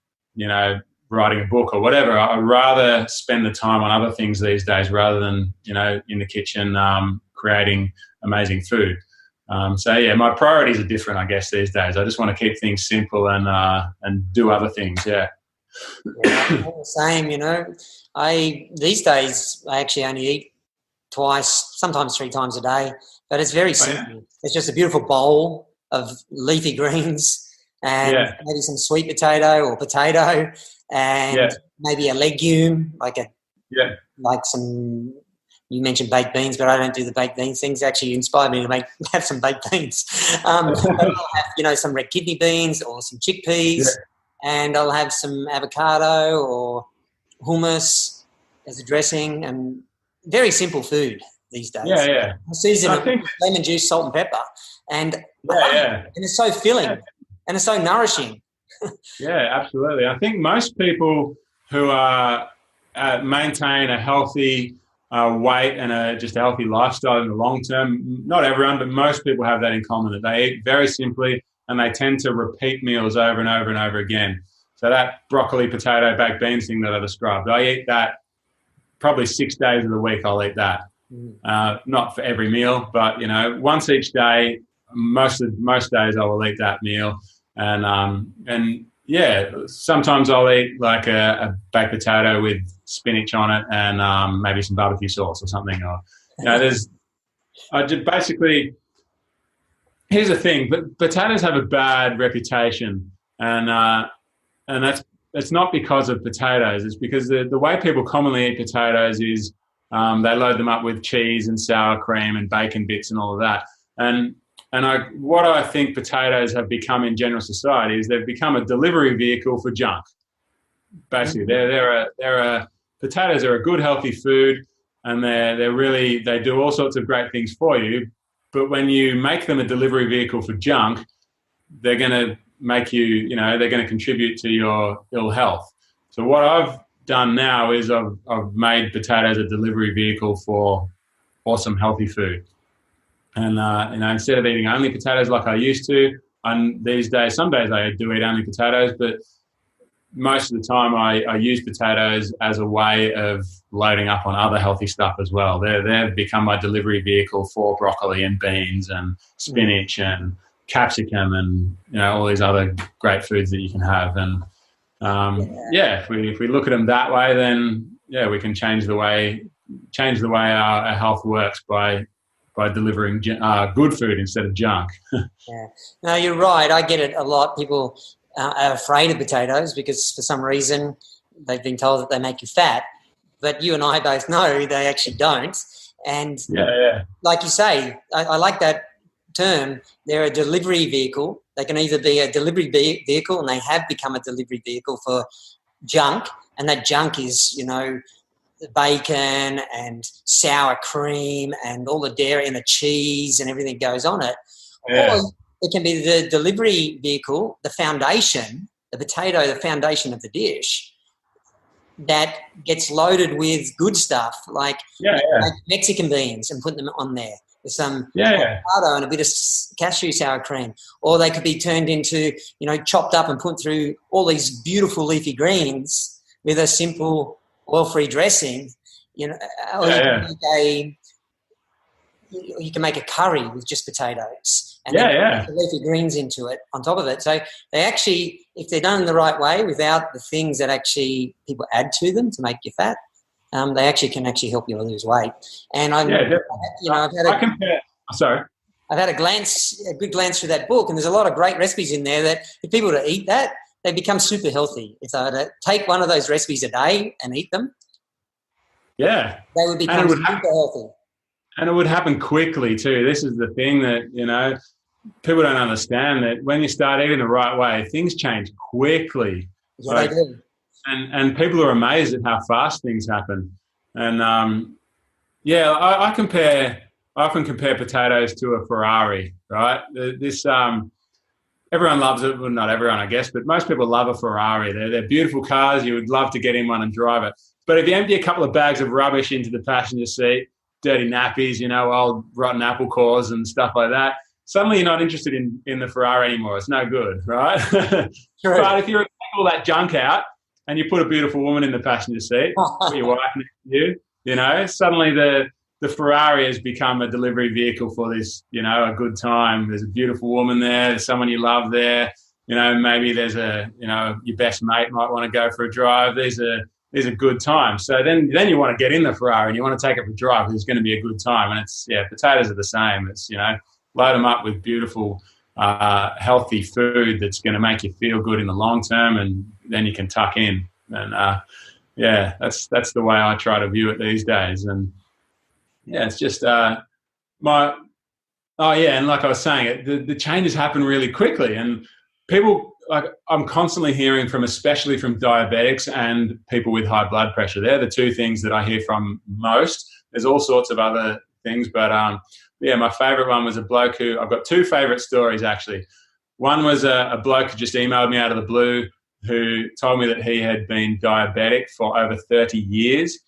writing a book or whatever. I'd rather spend the time on other things these days rather than, in the kitchen creating amazing food. My priorities are different, I guess, these days. I just want to keep things simple and do other things, yeah. Same, these days I actually only eat twice, sometimes 3 times a day, but it's very simple. Oh, yeah. It's just a beautiful bowl of leafy greens and maybe some sweet potato or potato and maybe a legume, like some, you mentioned baked beans, but I don't do the baked beans things. Actually inspired me to have some baked beans. I'll have, some red kidney beans or some chickpeas, and I'll have some avocado or hummus as a dressing, and very simple food these days. I season it with lemon juice, salt and pepper, and it's so filling and it's so nourishing. Yeah, absolutely. I think most people who maintain a healthy weight and just a healthy lifestyle in the long term, not everyone, but most people have that in common, that they eat very simply and they tend to repeat meals over and over and over again. So that broccoli, potato, baked beans thing that I described, I eat that probably 6 days of the week. I'll eat that. Not for every meal, but, once each day, most days I will eat that meal. And sometimes I'll eat like a baked potato with spinach on it and maybe some barbecue sauce or something. Or, I just basically, here's the thing, but potatoes have a bad reputation, and that's it's not because of potatoes. It's because the way people commonly eat potatoes is they load them up with cheese and sour cream and bacon bits and all of that. What I think potatoes have become in general society is they've become a delivery vehicle for junk. Basically, potatoes are a good healthy food, and they do all sorts of great things for you. But when you make them a delivery vehicle for junk, they're going to they're going to contribute to your ill health. So what I've done now is I've made potatoes a delivery vehicle for awesome healthy food. And instead of eating only potatoes like I used to, and these days, some days I do eat only potatoes, but most of the time I use potatoes as a way of loading up on other healthy stuff as well. They've become my delivery vehicle for broccoli and beans and spinach and capsicum and all these other great foods that you can have. And if we look at them that way, then we can change the way our health works by delivering good food instead of junk. Yeah, no, you're right. I get it a lot. People are afraid of potatoes because for some reason they've been told that they make you fat, but you and I both know they actually don't. And like you say, I like that term. They're a delivery vehicle. They can either be a delivery vehicle, and they have become a delivery vehicle for junk, and that junk is, bacon and sour cream and all the dairy and the cheese and everything goes on it. Yeah. Or it can be the delivery vehicle, the foundation, the potato, the foundation of the dish that gets loaded with good stuff like Mexican beans and put them on there with some avocado and a bit of cashew sour cream. Or they could be turned into, chopped up and put through all these beautiful leafy greens with a simple oil-free dressing. You can make a curry with just potatoes and then put leafy greens into it on top of it. So they actually, if they're done in the right way without the things that actually people add to them to make you fat, they actually can help you lose weight. And I've had a good glance through that book, and there's a lot of great recipes in there that if people were to eat that, they become super healthy. If they were to take one of those recipes a day and eat them, they would become super healthy. And it would happen quickly too. This is the thing that, people don't understand, that when you start eating the right way, things change quickly. Yeah, they do. And people are amazed at how fast things happen. And I often compare potatoes to a Ferrari, right? Everyone loves it. Well, not everyone, I guess, but most people love a Ferrari. They're beautiful cars. You would love to get in one and drive it. But if you empty a couple of bags of rubbish into the passenger seat, dirty nappies, old rotten apple cores and stuff like that, suddenly you're not interested in the Ferrari anymore. It's no good, right? True. But if you take all that junk out and you put a beautiful woman in the passenger seat, put your wife next to you, suddenly the Ferrari has become a delivery vehicle for this, a good time. There's a beautiful woman there. There's someone you love there. Maybe there's your best mate might want to go for a drive. There's a good time. So then you want to get in the Ferrari and you want to take it for a drive because it's going to be a good time. And potatoes are the same. It's, load them up with beautiful, healthy food that's going to make you feel good in the long term, and then you can tuck in. And that's the way I try to view it these days. And it's just and like I was saying, the changes happen really quickly, and people, like, I'm constantly hearing from, especially from diabetics and people with high blood pressure. They're the two things that I hear from most. There's all sorts of other things, but my favorite one was a bloke who, I've got two favorite stories actually. One was a bloke who just emailed me out of the blue, who told me that he had been diabetic for over 30 years,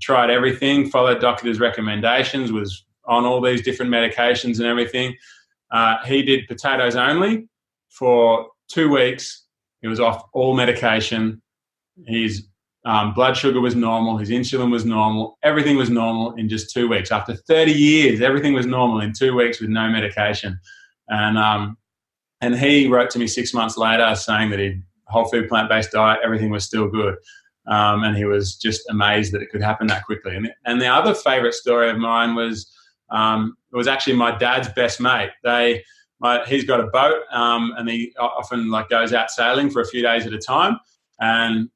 tried everything, followed doctor's recommendations, was on all these different medications and everything. He did potatoes only for 2 weeks. He was off all medication. His blood sugar was normal. His insulin was normal. Everything was normal in just 2 weeks. After 30 years, everything was normal in 2 weeks with no medication. And he wrote to me 6 months later saying that he'd whole food, plant-based diet, everything was still good. And he was just amazed that it could happen that quickly. And the other favourite story of mine was, it was actually my dad's best mate. he's got a boat, and he often like goes out sailing for a few days at a time. And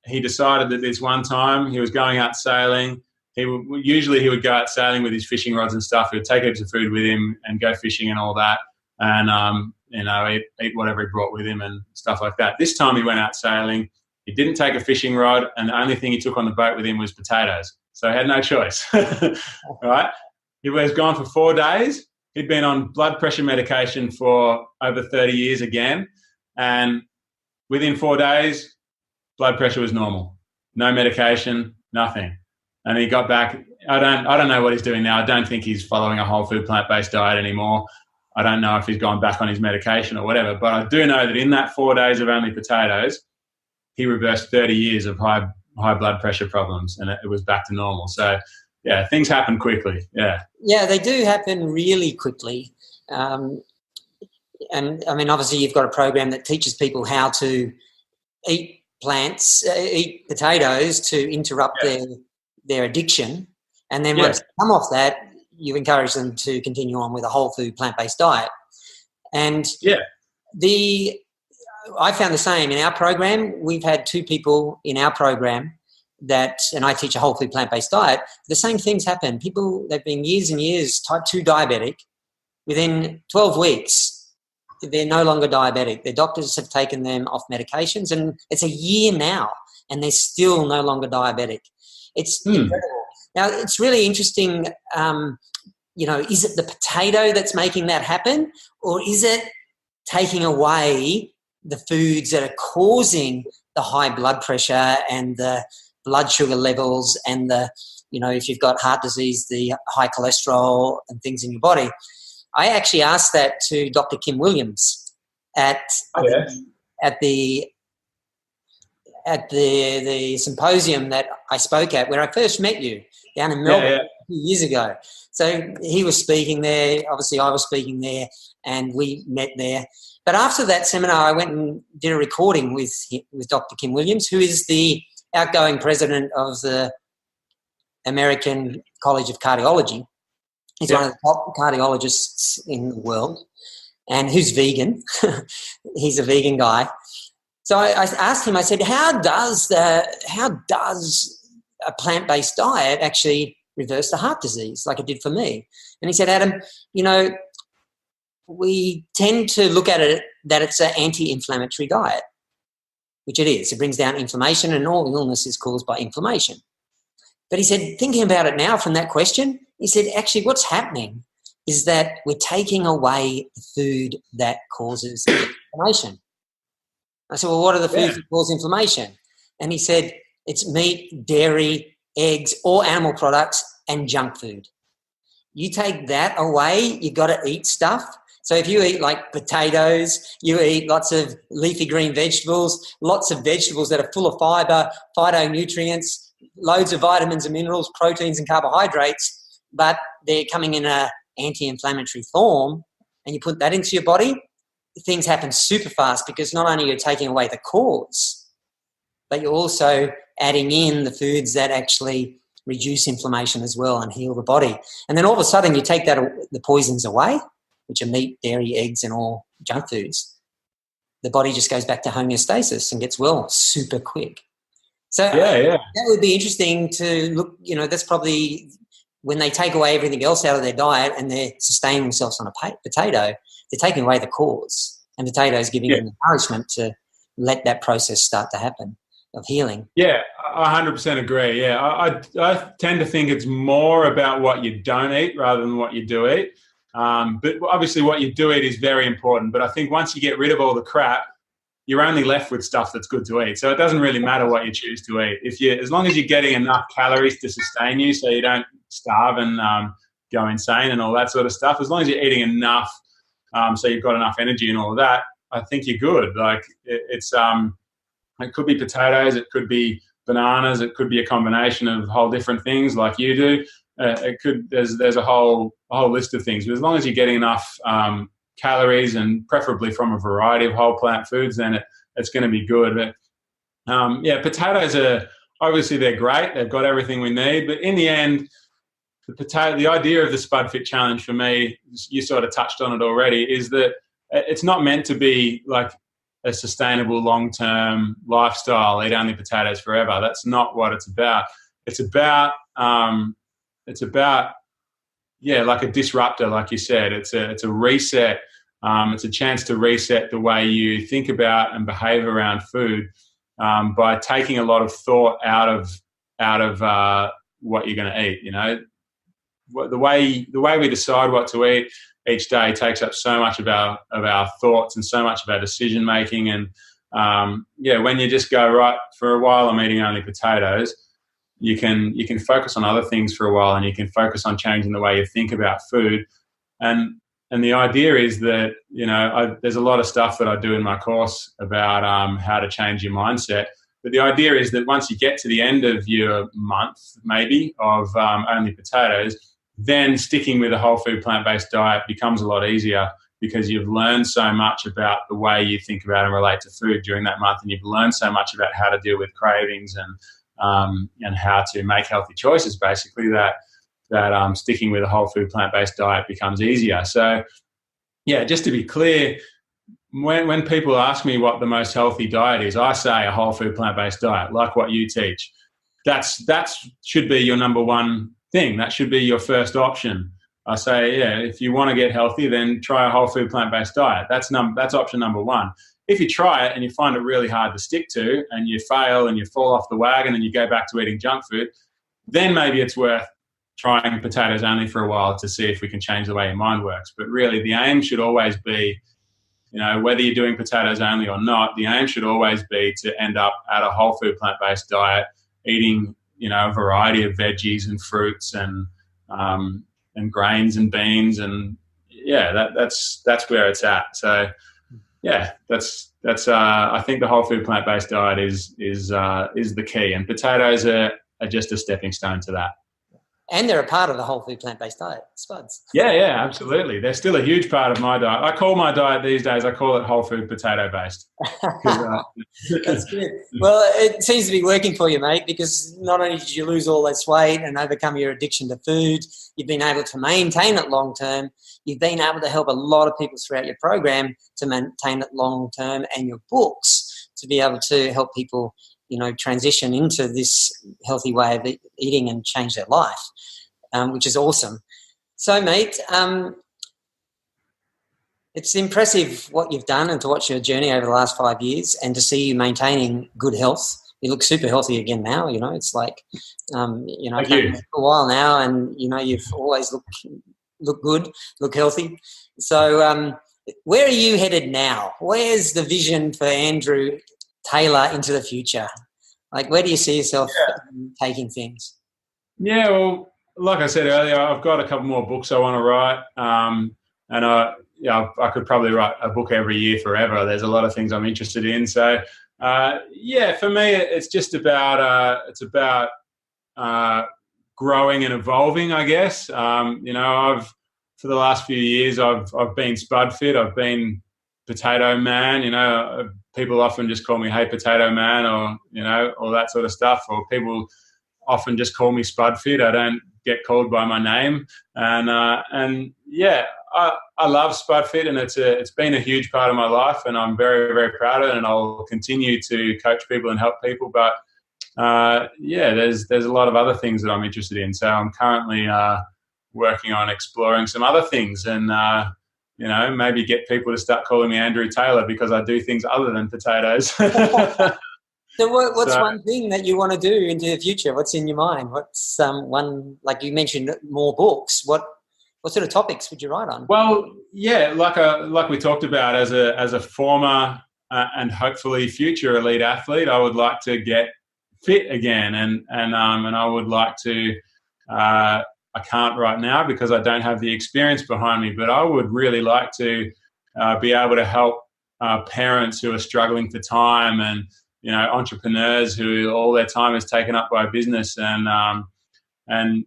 he decided that this one time he was going out sailing. He would go out sailing with his fishing rods and stuff. He would take heaps of food with him and go fishing and all that, and eat whatever he brought with him and stuff like that. This time he went out sailing. He didn't take a fishing rod, and the only thing he took on the boat with him was potatoes. So he had no choice. Right? He was gone for 4 days. He'd been on blood pressure medication for over 30 years again, and within 4 days, blood pressure was normal. No medication, nothing. And he got back. I don't know what he's doing now. I don't think he's following a whole food plant-based diet anymore. I don't know if he's gone back on his medication or whatever, but I do know that in that 4 days of only potatoes, he reversed 30 years of high blood pressure problems, and it was back to normal. So, yeah, things happen quickly. Yeah. Yeah, they do happen really quickly. And, I mean, obviously you've got a program that teaches people how to eat potatoes to interrupt their addiction. And then once they come off that, you encourage them to continue on with a whole food plant-based diet. And I found the same in our program. We've had 2 people in our program and I teach a whole food plant-based diet. The same things happen. People, they've been years and years type 2 diabetic. Within 12 weeks, they're no longer diabetic. Their doctors have taken them off medications, and it's a year now, and they're still no longer diabetic. It's incredible. Now, it's really interesting, is it the potato that's making that happen, or is it taking away the foods that are causing the high blood pressure and the blood sugar levels and if you've got heart disease, the high cholesterol and things in your body? I actually asked that to Dr. Kim Williams at the symposium that I spoke at, where I first met you down in Melbourne a few years ago. So he was speaking there. Obviously, I was speaking there, and we met there. But after that seminar, I went and did a recording with Dr. Kim Williams, who is the outgoing president of the American College of Cardiology. He's one of the top cardiologists in the world, and who's vegan. He's a vegan guy. So I asked him, I said, how does a plant-based diet actually reverse the heart disease like it did for me? And he said, Adam, we tend to look at it that it's an anti-inflammatory diet, which it is. It brings down inflammation, and all illness is caused by inflammation. But he said, thinking about it now from that question, he said, actually what's happening is that we're taking away the food that causes inflammation. I said, well, what are the foods that cause inflammation? And he said, it's meat, dairy, eggs, all animal products, and junk food. You take that away, you got to eat stuff. So if you eat like potatoes, you eat lots of leafy green vegetables, lots of vegetables that are full of fibre, phytonutrients, loads of vitamins and minerals, proteins and carbohydrates, but they're coming in an anti-inflammatory form, and you put that into your body, things happen super fast, because not only are you taking away the cause, but you're also adding in the foods that actually reduce inflammation as well and heal the body. And then all of a sudden you take the poisons away, which are meat, dairy, eggs, and all junk foods. The body just goes back to homeostasis and gets well super quick. So that would be interesting to look, that's probably when they take away everything else out of their diet and they're sustaining themselves on a potato, they're taking away the cause, and potatoes giving them encouragement to let that process start to happen of healing. Yeah, I 100% agree. Yeah, I tend to think it's more about what you don't eat rather than what you do eat. But obviously what you do eat is very important. But I think once you get rid of all the crap, you're only left with stuff that's good to eat. So it doesn't really matter what you choose to eat. As long as you're getting enough calories to sustain you, so you don't starve and go insane and all that sort of stuff. As long as you're eating enough, so you've got enough energy and all of that, I think you're good. Like it could be potatoes, it could be bananas, it could be a combination of whole different things like you do. There's a whole list of things. But as long as you're getting enough calories, and preferably from a variety of whole plant foods, then it's going to be good. But potatoes are obviously, they're great. They've got everything we need. But in the end, the idea of the Spudfit challenge for me, you sort of touched on it already, is that it's not meant to be like a sustainable long-term lifestyle, eat only potatoes forever. That's not what it's about. It's about like a disruptor, like you said. It's a reset. It's a chance to reset the way you think about and behave around food by taking a lot of thought out of what you're going to eat. You know, the way we decide what to eat each day takes up so much of our thoughts and so much of our decision making. And when you just go, right, for a while I'm eating only potatoes, you can focus on other things for a while, and you can focus on changing the way you think about food. And the idea is that, you know, there's a lot of stuff that I do in my course about how to change your mindset. But the idea is that once you get to the end of your month, maybe, of only potatoes, then sticking with a whole food plant-based diet becomes a lot easier, because you've learned so much about the way you think about and relate to food during that month, and you've learned so much about how to deal with cravings and how to make healthy choices, basically, that sticking with a whole food plant-based diet becomes easier. So, yeah, just to be clear, when people ask me what the most healthy diet is, I say a whole food plant-based diet, like what you teach. That should be your number one thing. That should be your first option. I say, yeah, if you want to get healthy, then try a whole food plant-based diet. That's option number one. If you try it and you find it really hard to stick to, and you fail and you fall off the wagon and you go back to eating junk food, then maybe it's worth trying potatoes only for a while to see if we can change the way your mind works. But really, the aim should always be, you know, whether you're doing potatoes only or not, the aim should always be to end up at a whole food plant-based diet, eating, you know, a variety of veggies and fruits and grains and beans, and that's where it's at. So yeah, that's I think the whole food plant-based diet is the key, and potatoes are just a stepping stone to that. And they're a part of the whole food plant-based diet, Spuds. Yeah, absolutely. They're still a huge part of my diet. I call my diet these days, I call it whole food potato-based. That's good. Well, it seems to be working for you, mate, because not only did you lose all this weight and overcome your addiction to food, you've been able to maintain it long-term. You've been able to help a lot of people throughout your program to maintain it long-term, and your books to be able to help people, you know, transition into this healthy way of eating and change their life, which is awesome. So, mate, it's impressive what you've done, and to watch your journey over the last 5 years, and to see you maintaining good health. You look super healthy again now. You know, it's like, you know, for a while now, and you know, you've always look good, look healthy. So, where are you headed now? Where's the vision for Andrew Taylor into the future? Like, where do you see yourself taking things? Yeah, well, like I said earlier, I've got a couple more books I want to write, and I could probably write a book every year forever. There's a lot of things I'm interested in. So, for me, it's just about growing and evolving, I guess. You know, for the last few years, I've been Spudfit. I've been Potato Man. You know, people often just call me, "Hey, Potato Man," or, you know, all that sort of stuff. Or people often just call me Spudfit. I don't get called by my name. And yeah, I love Spudfit, and it's been a huge part of my life, and I'm very, very proud of it, and I'll continue to coach people and help people. But there's a lot of other things that I'm interested in. So I'm currently working on exploring some other things, and you know, maybe get people to start calling me Andrew Taylor, because I do things other than potatoes. So what's one thing that you want to do into the future? What's in your mind? What's one, like you mentioned, more books? What sort of topics would you write on? Well, yeah, like we talked about, as a former and hopefully future elite athlete, I would like to get fit again, and I would like to. I can't right now because I don't have the experience behind me, but I would really like to be able to help parents who are struggling for time, and, you know, entrepreneurs who all their time is taken up by business, and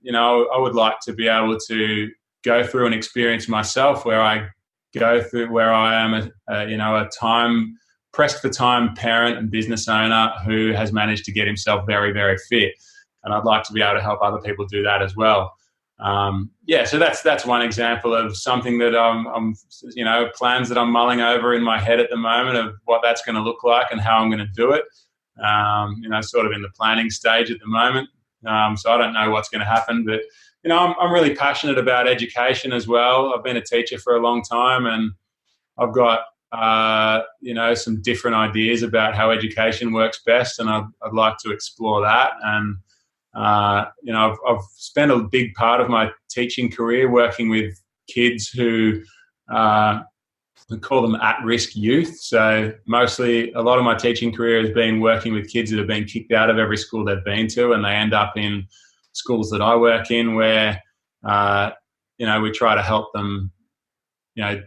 you know, I would like to be able to go through an experience myself where I am a time pressed for time parent and business owner who has managed to get himself very, very fit, and I'd like to be able to help other people do that as well. So that's one example of something that I'm plans that I'm mulling over in my head at the moment of what that's going to look like and how I'm going to do it. Sort of in the planning stage at the moment. So I don't know what's going to happen, but I'm really passionate about education as well. I've been a teacher for a long time, and I've got some different ideas about how education works best, and I'd like to explore that. And I've spent a big part of my teaching career working with kids who we call them at-risk youth. So mostly a lot of my teaching career has been working with kids that have been kicked out of every school they've been to, and they end up in schools that I work in where, we try to help them,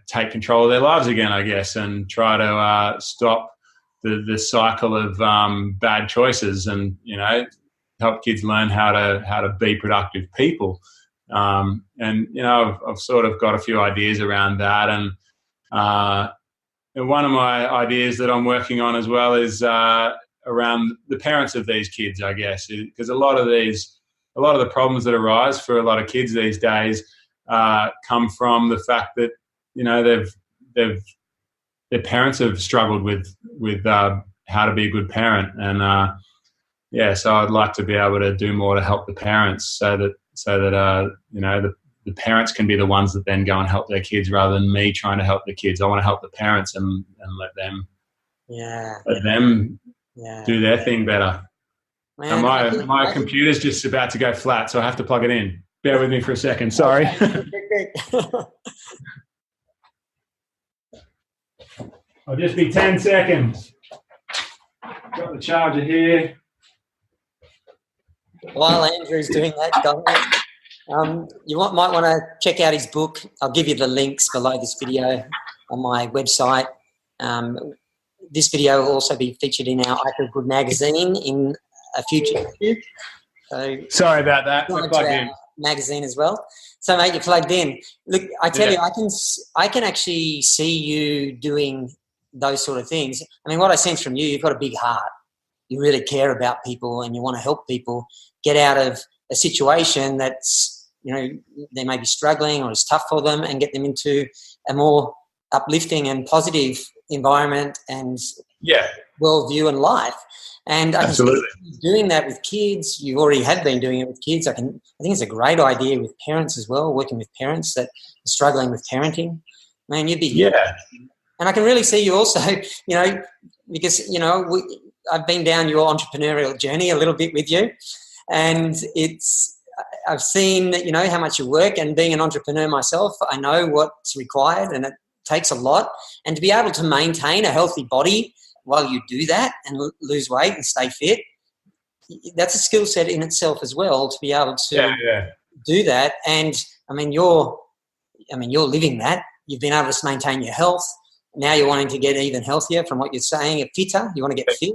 take control of their lives again, I guess, and try to stop the cycle of bad choices and, help kids learn how to be productive people. I've sort of got a few ideas around that. And one of my ideas that I'm working on as well is around the parents of these kids, I guess, because a lot of the problems that arise for a lot of kids these days come from the fact that their parents have struggled with how to be a good parent, and so I'd like to be able to do more to help the parents so that the parents can be the ones that then go and help their kids rather than me trying to help the kids. I want to help the parents and let them do their thing better. Man, my computer's just about to go flat, so I have to plug it in. Bear with me for a second. Sorry. I'll just be 10 seconds. Got the charger here. While Andrew's doing that, guys, might want to check out his book. I'll give you the links below this video on my website. This video will also be featured in our I Feel Good magazine in a future issue. So sorry about that. I plugged in. Magazine as well. So, mate, you're plugged in. Look, I tell you, I can actually see you doing those sort of things. I mean, what I sense from you, you've got a big heart. You really care about people and you want to help people get out of a situation that's, they may be struggling or it's tough for them, and get them into a more uplifting and positive environment and worldview and life. And I can see you doing that with kids. You already have been doing it with kids. I think it's a great idea with parents as well, working with parents that are struggling with parenting. Man, you'd be And I can really see you also, because, I've been down your entrepreneurial journey a little bit with you, and I've seen, how much you work, and being an entrepreneur myself, I know what's required, and it takes a lot. And to be able to maintain a healthy body while you do that and lose weight and stay fit, that's a skill set in itself as well, to be able to do that. And you're living that. You've been able to maintain your health. Now you're wanting to get even healthier from what you're saying, fitter. You want to get fit.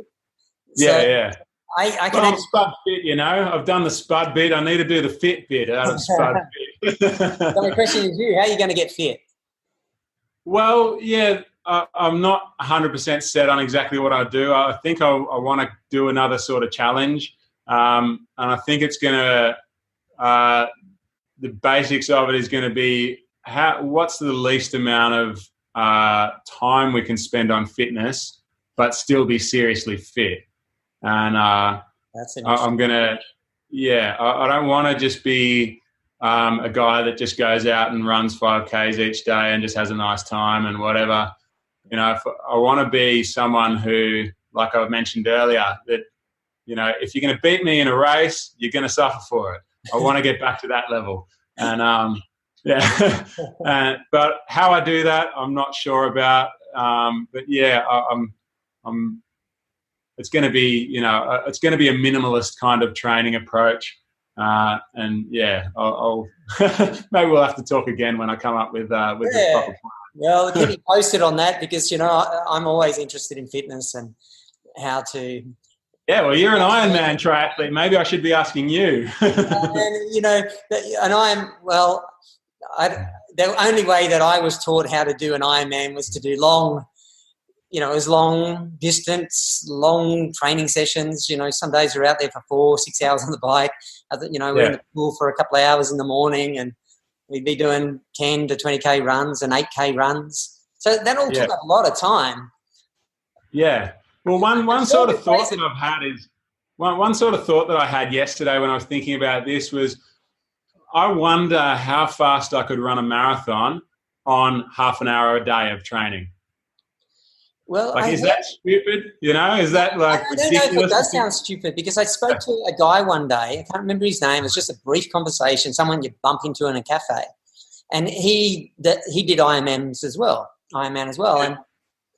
I can Spud Fit, I've done the Spud bit. I need to do the fit bit out of Spud bit. So my question is how are you going to get fit? Well, I'm not 100% set on exactly what I do. I think I want to do another sort of challenge. And I think it's going to, the basics of it is going to be what's the least amount of time we can spend on fitness, but still be seriously fit. And that's I'm going to, I don't want to just be a guy that just goes out and runs 5Ks each day and just has a nice time and whatever. I want to be someone who, like I mentioned earlier, that, if you're going to beat me in a race, you're going to suffer for it. I want to get back to that level. And, but how I do that, I'm not sure about. But I'm it's going to be, it's going to be a minimalist kind of training approach. I'll maybe we'll have to talk again when I come up with the proper plan. Well, keep me posted on that, because, I'm always interested in fitness and how to. Yeah, well, you're an Ironman triathlete. Maybe I should be asking you. The only way that I was taught how to do an Ironman was to do long it was long distance, long training sessions. Some days we're out there for 4-6 hours on the bike. We're in the pool for a couple of hours in the morning, and we'd be doing 10 to 20K runs and 8K runs. So that all took up a lot of time. Yeah. Well, one sort of thought that I've had is, one sort of thought that I had yesterday when I was thinking about this was, I wonder how fast I could run a marathon on half an hour a day of training. Well, is that stupid? Is that like ridiculous? I don't know if it does sound stupid, because I spoke to a guy one day. I can't remember his name. It was just a brief conversation. Someone you bump into in a cafe, and he did Ironman as well. And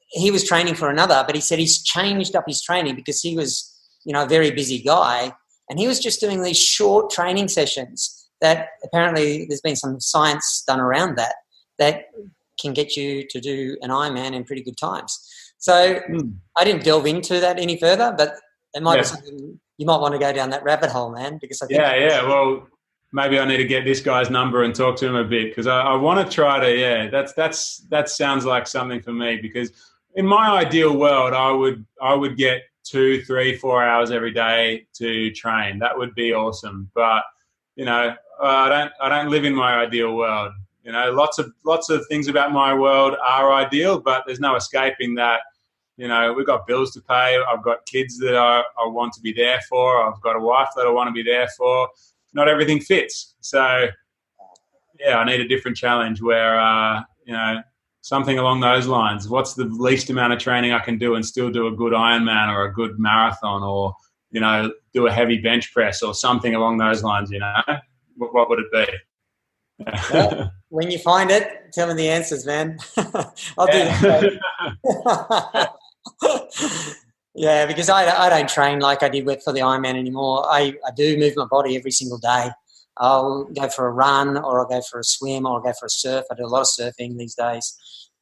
he was training for another, but he said he's changed up his training because he was, a very busy guy, and he was just doing these short training sessions that apparently there's been some science done around that can get you to do an Ironman in pretty good times. So I didn't delve into that any further, but it might be something you might want to go down that rabbit hole, man, because I think well, maybe I need to get this guy's number and talk to him a bit, because I want to try to, that sounds like something for me, because in my ideal world, I would get 2, 3, 4 hours every day to train. That would be awesome. But, I don't live in my ideal world. Lots of things about my world are ideal, but there's no escaping that. We've got bills to pay. I've got kids that I want to be there for. I've got a wife that I want to be there for. Not everything fits. So, I need a different challenge where, something along those lines. What's the least amount of training I can do and still do a good Ironman or a good marathon, or, do a heavy bench press or something along those lines, What would it be? Well, when you find it, tell me the answers, man. I'll do that. Because I don't train like I did for the Ironman anymore. I do move my body every single day. I'll go for a run, or I'll go for a swim, or I'll go for a surf. I do a lot of surfing these days.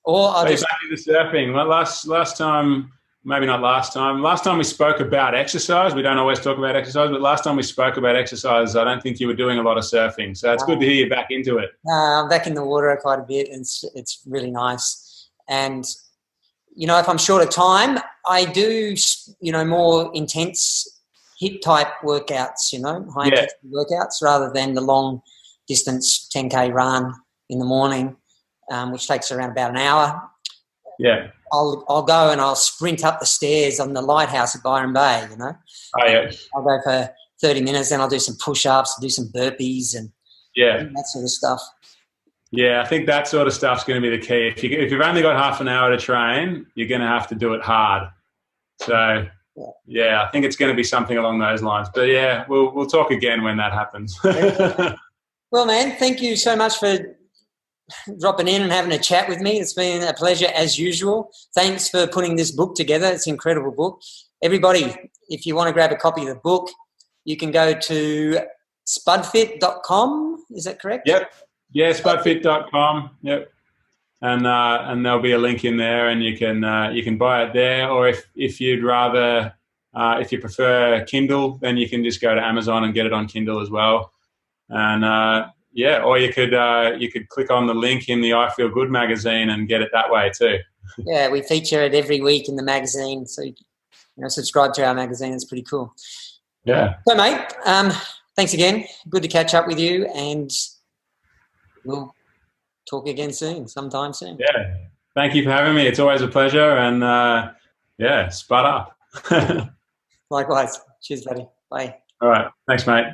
Or I'll back into surfing. Well, last time, maybe not last time. Last time we spoke about exercise. We don't always talk about exercise, but last time we spoke about exercise, I don't think you were doing a lot of surfing. So it's good to hear you back into it. I'm back in the water quite a bit, and it's really nice. And, if I'm short of time, I do, more intense HIIT type workouts, high intensity workouts, rather than the long distance 10K run in the morning, which takes around about an hour. Yeah. I'll go and I'll sprint up the stairs on the lighthouse at Byron Bay, Oh, yeah. I'll go for 30 minutes, then I'll do some push-ups, do some burpees and that sort of stuff. Yeah, I think that sort of stuff's going to be the key. If you've only got half an hour to train, you're going to have to do it hard. So, I think it's going to be something along those lines. But, we'll talk again when that happens. Well, man, thank you so much for dropping in and having a chat with me. It's been a pleasure as usual. Thanks for putting this book together. It's an incredible book. Everybody, if you want to grab a copy of the book, you can go to spudfit.com. Is that correct? Yep. Yeah, spudfit.com. Yep. And there'll be a link in there, and you can buy it there. Or if you'd rather, if you prefer Kindle, then you can just go to Amazon and get it on Kindle as well. And or you could click on the link in the I Feel Good magazine and get it that way too. Yeah, we feature it every week in the magazine, so subscribe to our magazine. It's pretty cool. Yeah. So, mate, thanks again. Good to catch up with you, and we'll talk again sometime soon. Yeah. Thank you for having me. It's always a pleasure, and spud up. Likewise. Cheers, buddy. Bye. All right. Thanks, mate.